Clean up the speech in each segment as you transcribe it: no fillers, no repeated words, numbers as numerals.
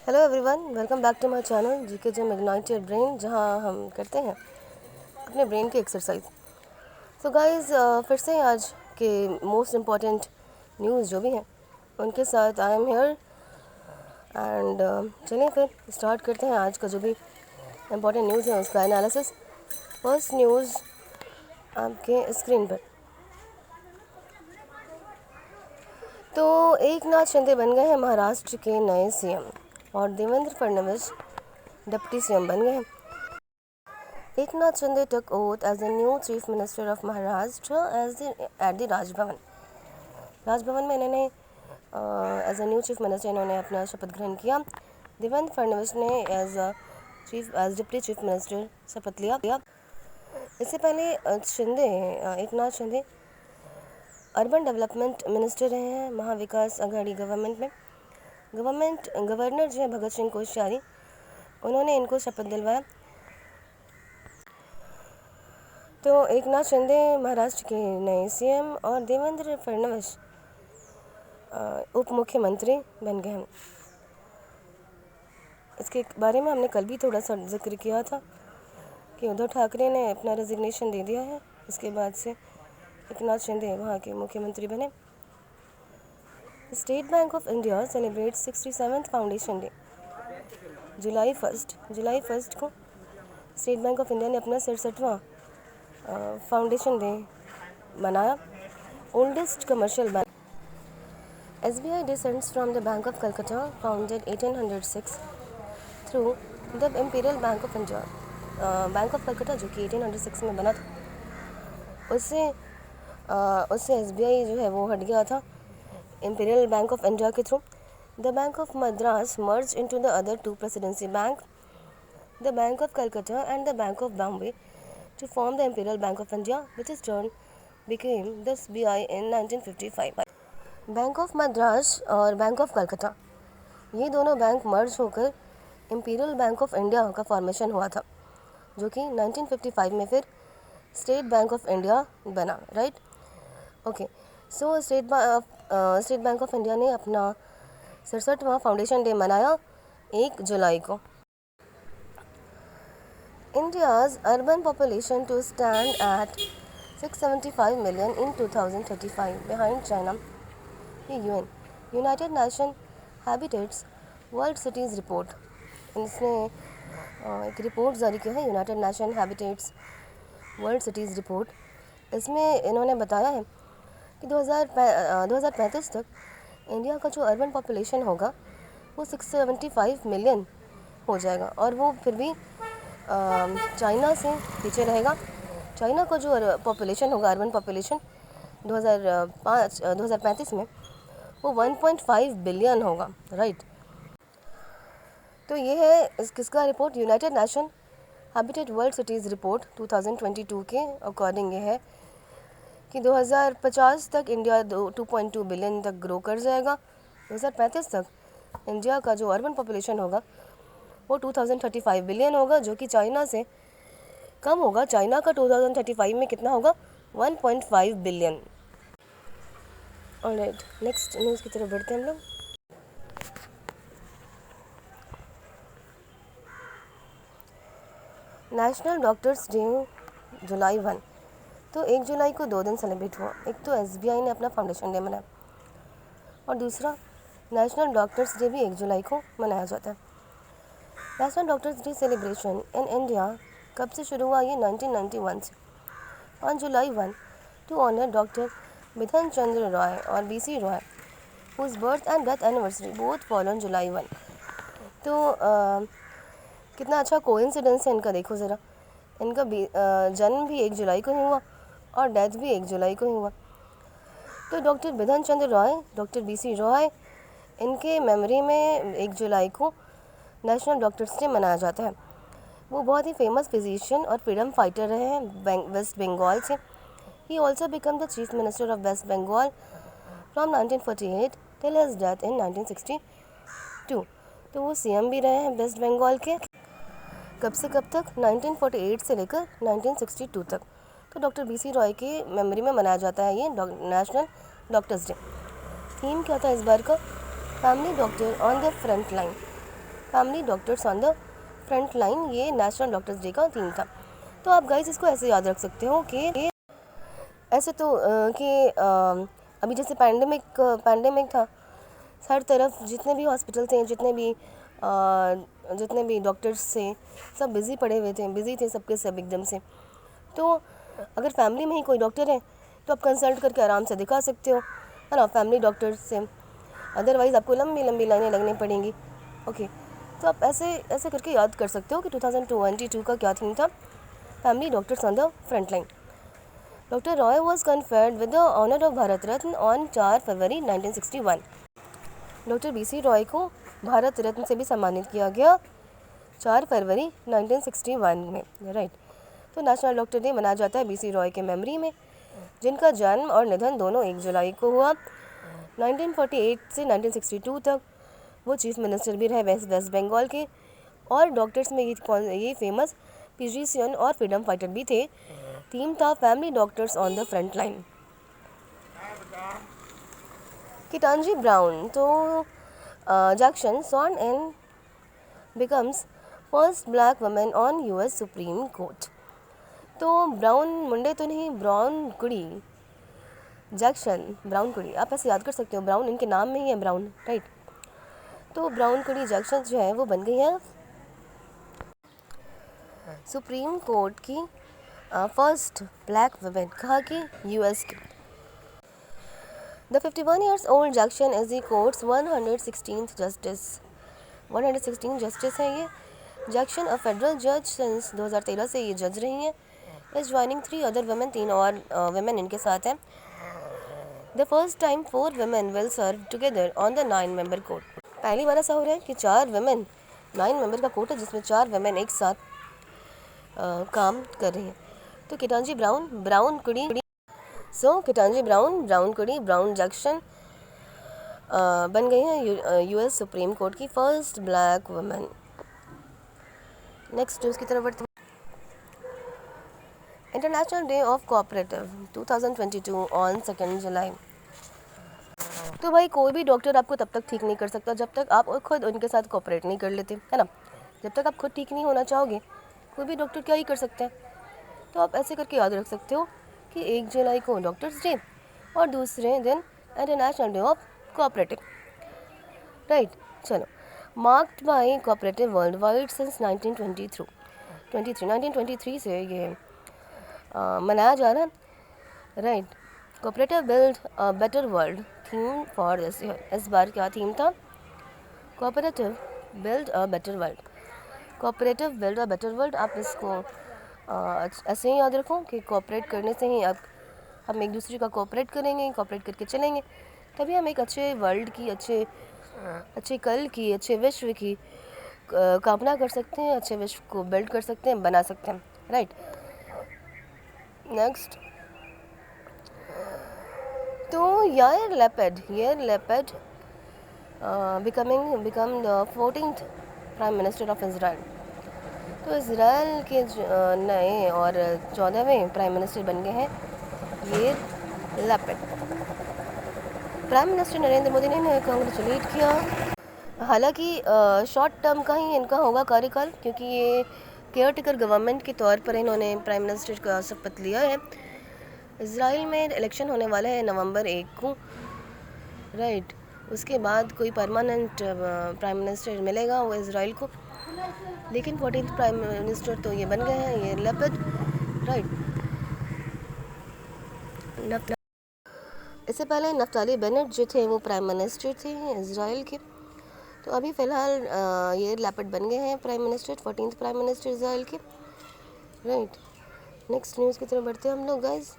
Hello everyone, welcome back to my channel GK gym ignite your brain, जहां हम करते हैं अपने ब्रेन की एक्सरसाइज। सो गाइस, फिर से आज के मोस्ट इम्पॉर्टेंट न्यूज़ जो भी हैं उनके साथ आई एम हियर एंड चलिए फिर स्टार्ट करते हैं आज का जो भी इम्पॉर्टेंट न्यूज़ है उसका एनालिसिस। फर्स्ट न्यूज़ आपके स्क्रीन पर। तो एकनाथ शिंदे बन गए हैं महाराष्ट्र के नए सीएम और देवेंद्र फडणवीस डिप्टी सीएम बन गए हैं। Eknath Shinde took oath as the new Chief Minister of Maharashtra at the Rajbhavan. Rajbhavan में इन्होंने as a new chief minister इन्होंने अपना शपथ ग्रहण किया। देवेंद्र फडणवीस ने एज डिप्टी चीफ मिनिस्टर शपथ लिया। इससे पहले Eknath Shinde urban development minister रहे हैं महाविकास आघाड़ी गवर्नमेंट में। गवर्नर जो है भगत सिंह कोश्यारी, उन्होंने इनको शपथ दिलवाया। तो एकनाथ शिंदे महाराष्ट्र के नए सीएम और देवेंद्र फडणवीस उप मुख्यमंत्री बन गए हैं। इसके बारे में हमने कल भी थोड़ा सा जिक्र किया था कि उद्धव ठाकरे ने अपना रेजिग्नेशन दे दिया है। इसके बाद से एकनाथ शिंदे वहाँ के मुख्यमंत्री बने। State bank of India celebrate 67th foundation day. July first को स्टेट बैंक ऑफ इंडिया ने अपना 67वां फाउंडेशन डे मनाया। Oldest commercial bank SBI descends from the Bank of Calcutta, founded 1806 through the Imperial Bank of India. Bank of Calcutta जो कि 1806 में बना था, उससे SBI जो है वो हट गया था इंपीरियल बैंक ऑफ इंडिया के थ्रू। The Bank of Madras merge into the other two presidency bank, the Bank of Calcutta and the Bank of Bombay, to form the Imperial Bank of India, which is turned became the SBI in 1955. Bank of Madras और bank of Calcutta ये दोनों bank मर्ज होकर imperial Bank of India का formation हुआ था, जो कि 1955 में फिर स्टेट बैंक ऑफ इंडिया बना। Right, okay. So state bank of India ने अपना 67वां फाउंडेशन डे मनाया 1 जुलाई को। India's urban population to stand at 675 million in 2035, behind China. UN United Nations Habitats World Cities Report, इसने एक रिपोर्ट जारी की है, United nation habitats world cities report. इसमें इन्होंने बताया है कि 2035 तक इंडिया का जो अर्बन पॉपुलेशन होगा वो 675 मिलियन हो जाएगा, और वो फिर भी चाइना से पीछे रहेगा। चाइना का जो पॉपुलेशन होगा, अर्बन पॉपुलेशन 2035 में वो 1.5 बिलियन होगा। राइट, तो ये है किसका report? United nation habitat world cities report 2022 के अकॉर्डिंग ये है कि 2050 तक इंडिया 2.2 बिलियन तक ग्रो कर जाएगा। 2035 तक इंडिया का जो अर्बन पॉपुलेशन होगा वो 2035 बिलियन होगा, जो कि चाइना से कम होगा। चाइना का 2035 में कितना होगा? 1.5 बिलियन। ऑलराइट, नेक्स्ट न्यूज़ की तरफ बढ़ते हैं हम लोग। नेशनल डॉक्टर्स डे जुलाई 1, तो 1 जुलाई को 2 दिन सेलिब्रेट हुआ। एक तो SBI ने अपना फाउंडेशन डे मनाया और दूसरा नेशनल डॉक्टर्स डे भी 1 जुलाई को मनाया जाता है। National doctors day celebration in India कब से शुरू हुआ? ये 1991 से। On July 1 to honour doctor Bidhan Chandra Roy और BC Roy, whose birth and death anniversary both fall on July 1। तो कितना अच्छा कोइंसिडेंस है इनका, देखो ज़रा। इनका जन्म भी 1 जुलाई को ही हुआ और डेथ भी 1 जुलाई को ही हुआ। तो doctor Bidhan Chandra Roy, doctor BC Roy, इनके मेमोरी में 1 जुलाई को नेशनल डॉक्टर्स डे मनाया जाता है। वो बहुत ही फेमस फिजिशियन और फ्रीडम फाइटर रहे हैं वेस्ट बंगाल से। He also become the chief minister of West Bengal from 1948 till his death in 1962। तो वो CM भी रहे हैं वेस्ट बंगाल के। कब से कब तक? 1948 से लेकर 1962 तक। तो डॉक्टर BC रॉय की मेमोरी में मनाया जाता है ये नेशनल डॉक्टर्स डे। थीम क्या था इस बार का? Family doctor on the front line. Family doctors on the front line, ये नेशनल डॉक्टर्स डे का थीम था। तो आप गाइस इसको ऐसे याद रख सकते हो कि ऐसे तो कि अभी जैसे पैंडेमिक था, हर तरफ जितने भी हॉस्पिटल थे, जितने भी डॉक्टर्स थे, सब बिज़ी पड़े हुए थे, बिज़ी थे सबके सब एकदम से। तो अगर फैमिली में ही कोई डॉक्टर है तो आप कंसल्ट करके आराम से दिखा सकते हो, है ना, फैमिली डॉक्टर से। अदरवाइज़ आपको लंबी लंबी लाइनें लगनी पड़ेंगी। ओके, तो आप ऐसे ऐसे करके याद कर सकते हो कि 2022 का क्या थीम था, family doctors on the front line. Doctor Roy was conferred with the honour of Bharat Ratna on 4 February 1961। Doctor BC Roy को भारत रत्न से भी सम्मानित किया गया 4 फरवरी 1961 में, राइट। तो नेशनल डॉक्टर डे मनाया जाता है BC रॉय के मेमोरी में, जिनका जन्म और निधन दोनों 1 जुलाई को हुआ। 1948 से 1962 तक वो चीफ मिनिस्टर भी रहे वेस्ट बंगाल के, और डॉक्टर्स में ये फेमस फिजिशियन और फ्रीडम फाइटर भी थे। थीम था family doctors on the front line. Ketanji Brown तो Jackson sworn and becomes first black women on US Supreme Court. तो ब्राउन मुंडे तो नहीं, ब्राउन कुड़ी, जैक्सन ब्राउन कुड़ी, आप ऐसे याद कर सकते हो, ब्राउन इनके नाम में ही है, ब्राउन, राइट। तो ब्राउन कुड़ी जैक्सन जो है वो बन गई है सुप्रीम कोर्ट की फर्स्ट ब्लैक वुमेन, कहा कि US की। The 51 years old Jackson is the courts 116th justice, 116 justice है ये। जैक्सन अ फेडरल जज सिंस 2013 से ये जज रही हैं। इज ज्वाइनिंग 3 अदर वुमेन, 3 और वुमेन इनके साथ हैं। The first time 4 women will serve together on the 9 member court. पहली बार ऐसा हो रहा है कि 4 वुमेन, 9 मेंबर का कोर्ट है जिसमें 4 वुमेन एक साथ काम कर रही हैं। तो किटांजी ब्राउन, ब्राउन कुड़ी, किटांजी ब्राउन, ब्राउन कुड़ी, ब्राउन जैक्सन बन गई हैं US सुप्रीम कोर्ट की first black women. Next news की तरफ बढ़ते हैं। International day of cooperative 2022 on 2 जुलाई। तो भाई कोई भी डॉक्टर आपको तब तक ठीक नहीं कर सकता जब तक आप खुद उनके साथ कोऑपरेट नहीं कर लेते, है ना। जब तक आप खुद ठीक नहीं होना चाहोगे, कोई भी डॉक्टर क्या ही कर सकते हैं। तो आप ऐसे करके याद रख सकते हो कि 1 जुलाई को डॉक्टर्स डे और दूसरे दिन international day of cooperative, right. चलो, marked by cooperative world wide since 1923 से ये मनाया जा रहा है, right. Cooperative build a better world theme for this year. इस बार क्या थीम था? Cooperative build a better world, cooperative build a better world. आप इसको ऐसे ही याद रखो कि कोऑपरेट करने से ही हम एक दूसरे का कोऑपरेट करेंगे, कोऑपरेट करके चलेंगे, तभी हम एक अच्छे वर्ल्ड की, अच्छे कल की, अच्छे विश्व की कामना कर सकते हैं, अच्छे विश्व को बिल्ड कर सकते हैं, बना सकते हैं, राइट। नेक्स्ट, तो यार Lapid become the 14th prime minister of Israel. तो इज़राइल के नए और 14वें प्राइम मिनिस्टर बन गए हैं यार Lapid. Prime minister Narendra Modi ने इन्हें कॉन्ग्रेचुलेट किया। हालांकि शॉर्ट टर्म का ही इनका होगा कार्यकाल, क्योंकि ये केयर टेकर गवर्नमेंट के तौर पर इन्होंने प्राइम मिनिस्टर का शपथ लिया है। इज़राइल में इलेक्शन होने वाला है नवंबर 1 को, राइट। उसके बाद कोई परमानेंट प्राइम मिनिस्टर मिलेगा वो इज़राइल को, लेकिन 14th प्राइम मिनिस्टर तो ये बन गए हैं, ये लैपिड, राइट। इससे पहले नफ्ताली बेनेट जो थे वो प्राइम मिनिस्टर थे इज़राइल के। तो अभी फ़िलहाल ये लैपिड बन गए हैं prime minister, 14th prime minister Israel के, राइट। नेक्स्ट न्यूज़ की तरफ बढ़ते हैं हम लोग guys.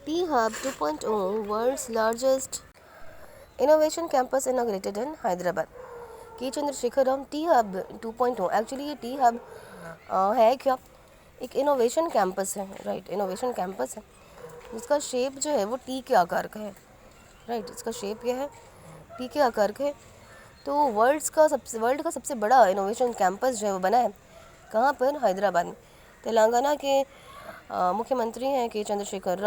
T hub 2.0 world's largest innovation campus inaugurated in Hyderabad. K Chandrashekar Rao T hub 2.0, actually ये टी हब है क्या? एक इनोवेशन कैंपस है, राइट। इनोवेशन कैंपस है जिसका शेप जो है वो टी के आकार का है, राइट। इसका शेप क्या है? टी के आकार का है। तो वर्ल्ड का सबसे बड़ा इनोवेशन कैंपस जो है वो बना है कहाँ पर? हैदराबाद में। तेलंगाना के मुख्यमंत्री हैं के चंद्रशेखर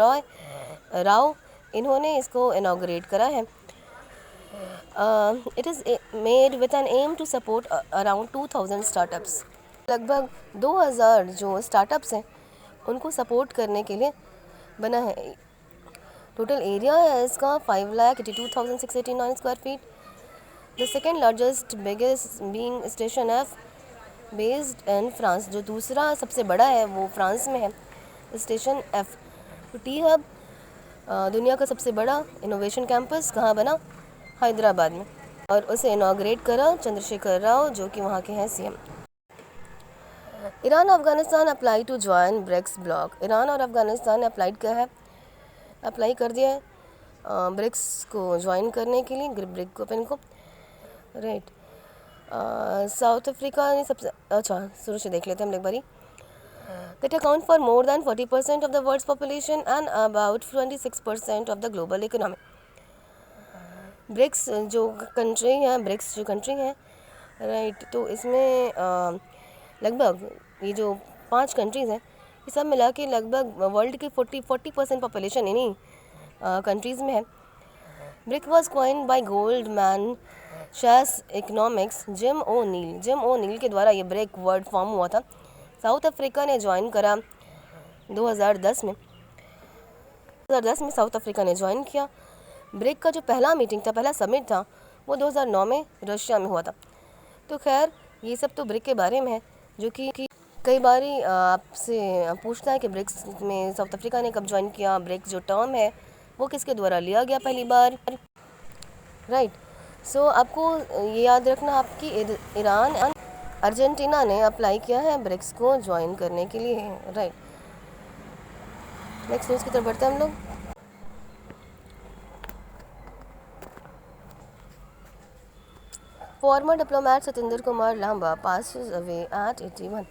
राव, इन्होंने इसको इनॉग्रेट करा है। It is made with an aim to support around 2000 startups. लगभग 2000 जो स्टार्टअप्स हैं उनको सपोर्ट करने के लिए बना है। टोटल एरिया है इसका 5,82,689 square feet. The second largest biggest being station F based in France, जो दूसरा सबसे बड़ा है वो फ्रांस में है, स्टेशन एफ। टी हब दुनिया का सबसे बड़ा इनोवेशन कैंपस कहाँ बना? हैदराबाद में, और उसे इनाग्रेट करा चंद्रशेखर राव जो कि वहाँ के हैं CM. Iran Afghanistan apply to join BRICS bloc. Iran और अफगानिस्तान ने अप्लाई कर दिया है ब्रिक्स को ज्वाइन करने के लिए, ब्रिक ओपन को, राइट। साउथ अफ्रीका ने सबसे अच्छा शुरू से देख लेते हैं हम एक बारी। That account for more than 40% of the world's population and about 26% of the global economy. BRICS जो कंट्री हैं, राइट, तो इसमें लगभग ये जो 5 कंट्रीज़ हैं ये सब मिला के लगभग वर्ल्ड की 40% पॉपुलेशन इन्हीं कंट्रीज़ में है। BRIC was coined by Goldman Sachs economics Jim O'Neill के द्वारा ये ब्रिक वर्ड फॉर्म हुआ था। साउथ अफ्रीका ने ज्वाइन करा 2010 में। साउथ अफ्रीका ने ज्वाइन किया। ब्रिक का जो पहला समिट था वो 2009 में रशिया में हुआ था। तो खैर ये सब तो ब्रिक के बारे में है, जो कि कई बार आपसे पूछता है कि ब्रिक्स में साउथ अफ्रीका ने कब ज्वाइन किया, ब्रिक्स जो टर्म है वो किसके द्वारा लिया गया पहली बार, राइट। सो आपको ये याद रखना आपकी ईरान और अर्जेंटीना ने अप्लाई किया है ब्रिक्स को ज्वाइन करने के लिए, राइट। नेक्स्ट न्यूज़ की तरफ बढ़ते हैं हम लोग। Former diplomat Satendra Kumar Lamba passes away at 81।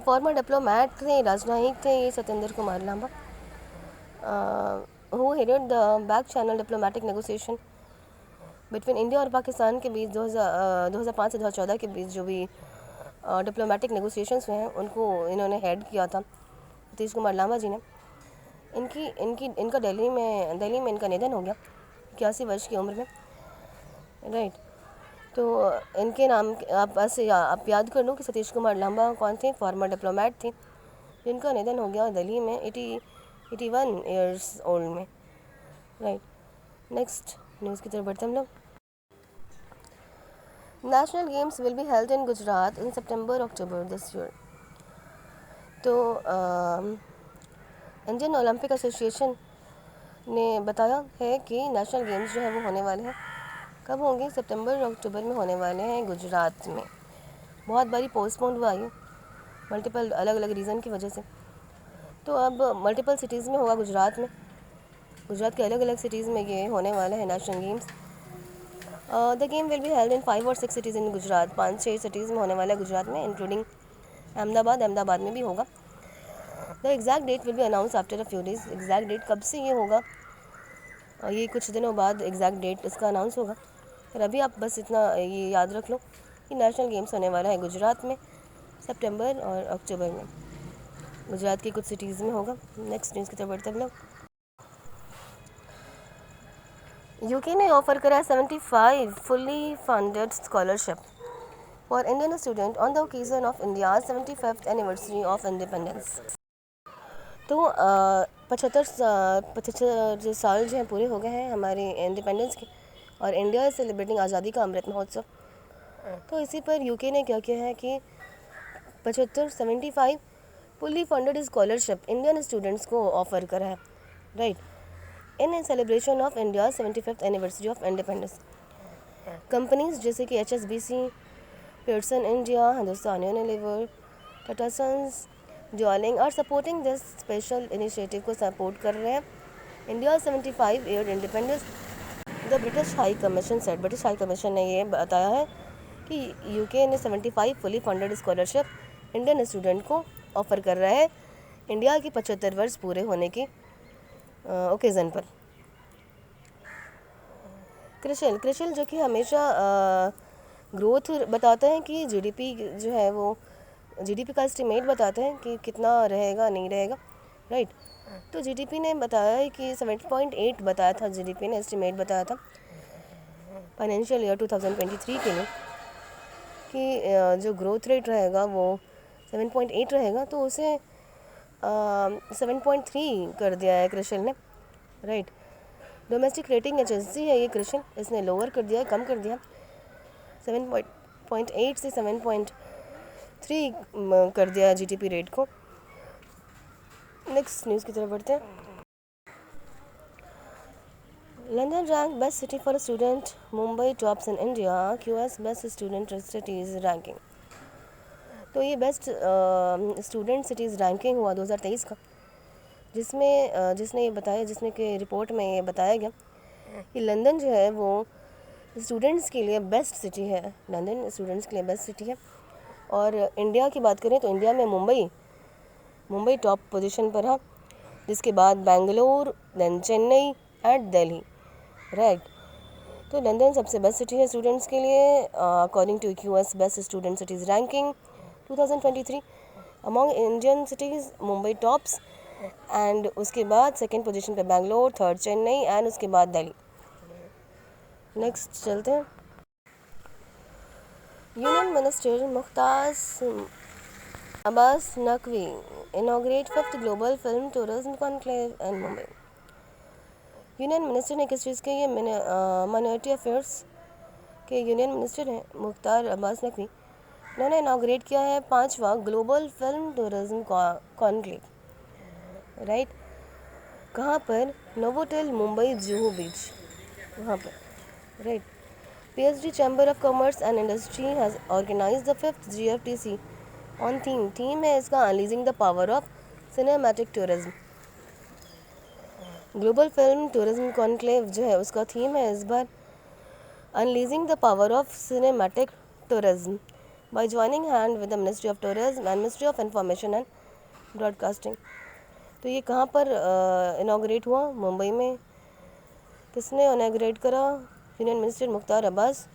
Former diplomat थे, राजनयिक थे ये Satendra Kumar Lamba, who headed the back channel diplomatic negotiation between India और पाकिस्तान के बीच 2005 से 2014 के बीच जो भी डिप्लोमेटिक नेगोशिएशंस हुए हैं उनको इन्होंने हेड किया था सतीश कुमार लांबा जी ने। इनका दिल्ली में इनका निधन हो गया 81 वर्ष की उम्र में, राइट। तो इनके नाम आप याद कर लो कि सतीश कुमार लांबा कौन थे? फॉर्मर डिप्लोमेट थे जिनका निधन हो गया दिल्ली में 81 ईयर्स ओल्ड में, राइट। नेक्स्ट न्यूज़ की तरफ बढ़ते हम लोग। National games will be held in Gujarat in September-October this year. तो इंडियन ओलंपिक एसोसिएशन ने बताया है कि नेशनल गेम्स जो है वो होने वाले हैं, कब होंगे? सितंबर और अक्टूबर में होने वाले हैं गुजरात में। बहुत बारी पोस्टपोन हुआ है मल्टीपल अलग अलग रीज़न की वजह से। तो अब मल्टीपल सिटीज़ में होगा गुजरात के अलग अलग सिटीज़ में ये होने वाला है national games. The game will be held in 5 और 6 सिटीज़ इन गुजरात। 5-6 सिटीज़ में होने वाला है गुजरात में, इंक्लूडिंग अहमदाबाद में भी होगा। The exact date will be announce after a few days. Exact date कब से ये होगा, ये कुछ दिनों बाद एग्जैक्ट डेट इसका अनाउंस होगा। फिर अभी आप बस इतना ये याद रख लो कि नेशनल गेम्स होने वाला है गुजरात में सितंबर और अक्टूबर में, गुजरात की कुछ सिटीज़ में होगा। नेक्स्ट न्यूज़ की तरफ बढ़ते हम लोग। यूके ने ऑफर करा 75 fully funded scholarship for Indian student on the occasion of India 75th anniversary of independence. तो 75 साल जो हैं पूरे हो गए हैं हमारे इंडिपेंडेंस के, और इंडिया इज सेलिब्रेटिंग आज़ादी का अमृत महोत्सव। तो इसी पर यूके ने क्या किया है कि 75 fully funded scholarship Indian students को ऑफ़र करा है, right, in celebration of India 75th anniversary of independence. Companies जैसे कि HSBC, Pearson India, Hindustan Unilever, Tata Sons, Duolingo are supporting this special initiative को सपोर्ट कर रहे हैं। India 75 year independence. The British High Commission ने ये बताया है कि यूके ने 75 fully funded scholarship Indian student को ऑफ़र कर रहा है इंडिया के 75 वर्ष पूरे होने की ओकेज़न पर। क्रिशल जो कि हमेशा ग्रोथ बताते हैं कि जीडीपी जो है वो जीडीपी का एस्टिमेट बताते हैं कि कितना रहेगा नहीं रहेगा, राइट। तो जीडीपी ने बताया है कि 7.8 बताया था, जीडीपी ने एस्टिमेट बताया था फाइनेंशियल ईयर 2023 के लिए कि जो ग्रोथ रेट रहेगा वो 7.8 रहेगा, तो उसे 7.3 कर दिया है क्रिशल ने, राइट। डोमेस्टिक रेटिंग एजेंसी है ये क्रिशल, इसने लोअर कर दिया है, कम कर दिया, 7.8 से 7.3 कर दिया जीटीपी रेट को। नेक्स्ट न्यूज़ की तरफ बढ़ते हैं। London rank best city for student, Mumbai tops in India QS best student cities ranking. तो ये बेस्ट स्टूडेंट सिटीज़ रैंकिंग हुआ 2023 का, जिसमें जिसने ये बताया, जिसमें कि रिपोर्ट में ये बताया गया कि लंदन जो है वो स्टूडेंट्स के लिए बेस्ट सिटी है। लंदन स्टूडेंट्स के लिए बेस्ट सिटी है। और इंडिया की बात करें तो इंडिया में मुंबई टॉप पोजीशन पर है, जिसके बाद Bangalore, then Chennai and Delhi, right. तो लंदन सबसे बेस्ट सिटी है स्टूडेंट्स के लिए according to QS best student cities ranking 2023। Among Indian cities Mumbai tops, and उसके बाद सेकंड पोजीशन पे बेंगलोर, थर्ड चेन्नई एंड उसके बाद दिल्ली। नेक्स्ट चलते हैं। Union minister Mukhtar Abbas Naqvi inaugurate 5th global film tourism conclave in Mumbai. Union minister ने किस चीज़ के, ये माइनॉरिटी अफेयर्स के यूनियन मिनिस्टर हैं मुख्तार अब्बास नकवी, इन्होंने इनॉग्रेट किया है 5वां global film tourism conclave, right. कहाँ पर? नोवोटेल मुंबई जुहू बीच, वहाँ पर, right. PhD chamber of commerce and industry has organise the 5th GFTC on theme है इसका unleashing the power of cinematic tourism. Global film tourism conclave जो है उसका theme है इस बार unleashing the power of cinematic tourism by joining hand with the ministry of tourism and ministry of information and broadcasting. तो ये कहाँ पर इनॉग्रेट हुआ? मुंबई में। किसने इनॉग्रेट करा? यूनियन मिनिस्टर मुख्तार अब्बास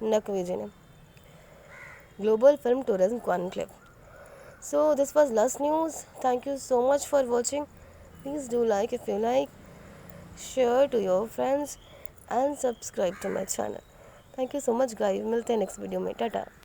नकवी जी ने। Global film tourism conclave. So this was last news. Thank you so much for watching. Please do like if you like, share to your friends and subscribe to my channel. Thank you so much guys. मिलते हैं next video में। टाटा।